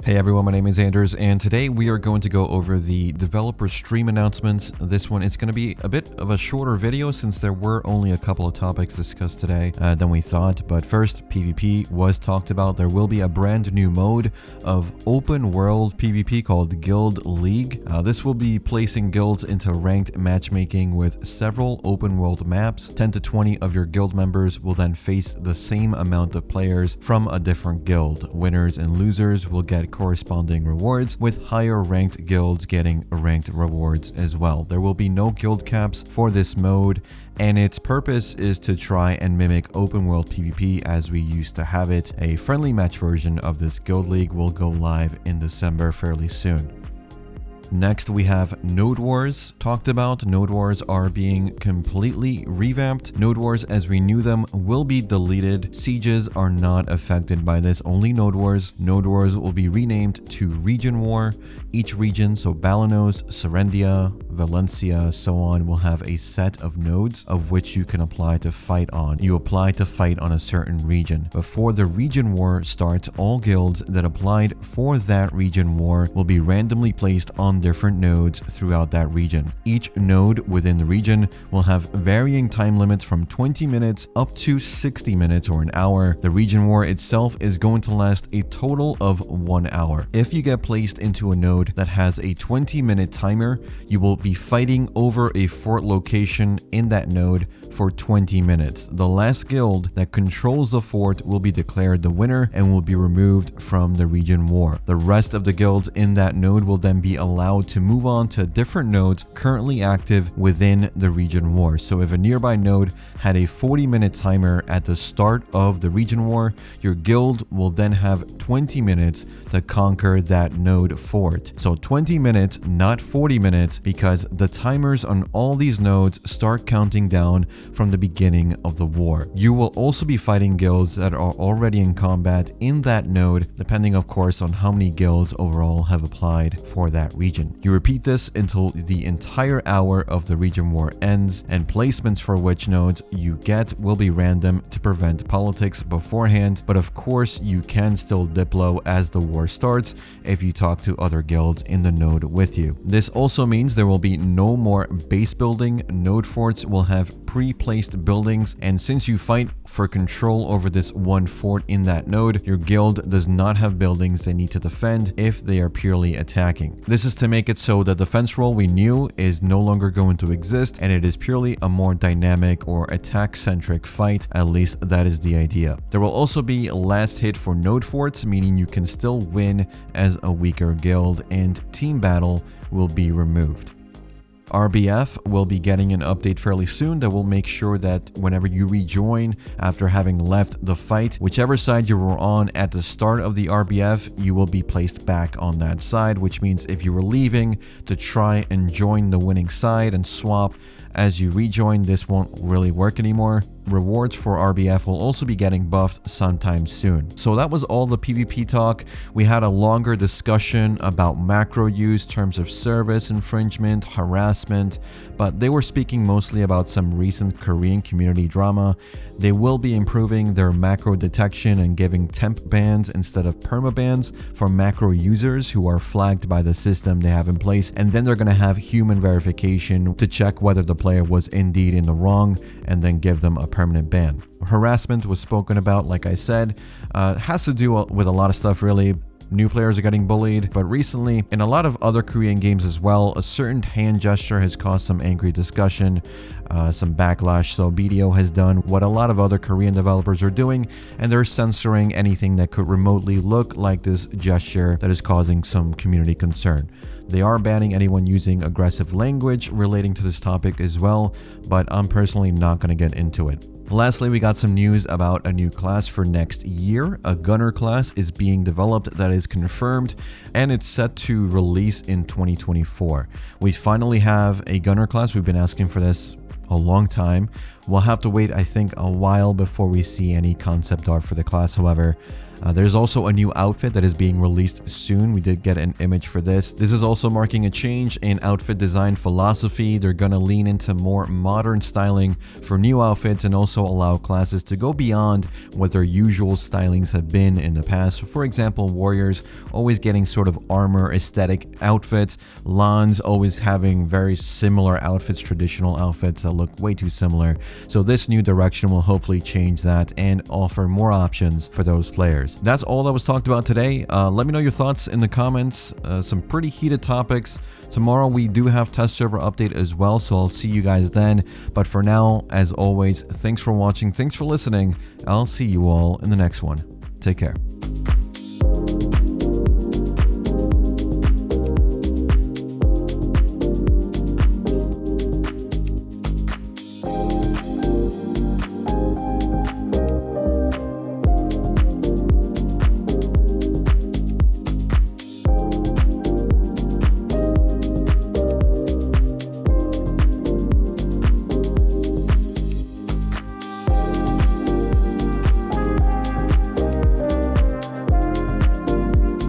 Hey everyone, my name is Anders, and today we are going to go over the developer stream announcements. This one is going to be a bit of a shorter video since there were only a couple of topics discussed today than we thought. But first, PvP was talked about. There will be a brand new mode of open world PvP called Guild League. This will be placing guilds into ranked matchmaking with several open world maps. 10 to 20 of your guild members will then face the same amount of players from a different guild. Winners and losers will get corresponding rewards, with higher ranked guilds getting ranked rewards as well. There will be no guild caps for this mode, and its purpose is to try and mimic open world PvP as we used to have it. A friendly match version of this guild league will go live in December fairly soon. Next, we have Node Wars talked about. Node Wars are being completely revamped. Node Wars as we knew them will be deleted. Sieges are not affected by this, only Node Wars. Node Wars will be renamed to Region War. Each region, so Balanos, Serendia, Valencia, so on, will have a set of nodes of which you can apply to fight on. You apply to fight on a certain region. Before the Region War starts, all guilds that applied for that Region War will be randomly placed on different nodes throughout that region. Each node within the region will have varying time limits from 20 minutes up to 60 minutes or an hour. The Region War itself is going to last a total of 1 hour. If you get placed into a node that has a 20-minute timer, you will be fighting over a fort location in that node for 20 minutes. The last guild that controls the fort will be declared the winner and will be removed from the Region War. The rest of the guilds in that node will then be allowed to move on to different nodes currently active within the Region War. So if a nearby node had a 40-minute timer at the start of the Region War, your guild will then have 20 minutes to conquer that node fort. So 20 minutes, not 40 minutes, because the timers on all these nodes start counting down from the beginning of the war. You will also be fighting guilds that are already in combat in that node, depending of course on how many guilds overall have applied for that region. You repeat this until the entire hour of the Region War ends, and placements for which nodes you get will be random to prevent politics beforehand, but of course you can still diplo as the war starts if you talk to other guilds in the node with you. This also means there will be no more base building. Node forts will have pre-placed buildings, and since you fight for control over this one fort in that node, your guild does not have buildings they need to defend if they are purely attacking. This is to make it so the defense role we knew is no longer going to exist, and it is purely a more dynamic or attack-centric fight. At least that is the idea. There will also be last hit for node forts, meaning you can still win as a weaker guild, and team battle will be removed. RBF will be getting an update fairly soon that will make sure that whenever you rejoin after having left the fight, whichever side you were on at the start of the RBF, you will be placed back on that side, which means if you were leaving to try and join the winning side and swap as you rejoin, this won't really work anymore. Rewards for RBF will also be getting buffed sometime soon. So that was all the PvP talk. We had a longer discussion about macro use, terms of service infringement, harassment, but they were speaking mostly about some recent Korean community drama. They will be improving their macro detection and giving temp bans instead of perma bans for macro users who are flagged by the system they have in place, and then they're going to have human verification to check whether the player was indeed in the wrong and then give them a permanent ban. Harassment was spoken about, like I said. Has to do with a lot of stuff really. New players are getting bullied, but recently, in a lot of other Korean games as well, a certain hand gesture has caused some angry discussion, some backlash. So BDO has done what a lot of other Korean developers are doing, and they're censoring anything that could remotely look like this gesture that is causing some community concern. They are banning anyone using aggressive language relating to this topic as well, but I'm personally not going to get into it. Lastly, we got some news about a new class for next year. A gunner class is being developed that is confirmed, and it's set to release in 2024. We finally have a gunner class. We've been asking for this a long time. We'll have to wait, I think, a while before we see any concept art for the class. However, There's also a new outfit that is being released soon. We did get an image for this. This is also marking a change in outfit design philosophy. They're going to lean into more modern styling for new outfits and also allow classes to go beyond what their usual stylings have been in the past. For example, warriors always getting sort of armor aesthetic outfits, Lans always having very similar outfits, traditional outfits that look way too similar. So this new direction will hopefully change that and offer more options for those players. That's all that was talked about today. Let me know your thoughts in the comments. Some pretty heated topics. Tomorrow we do have test server update as well, so I'll see you guys then. But for now, as always, thanks for watching, thanks for listening. I'll see you all in the next one. Take care.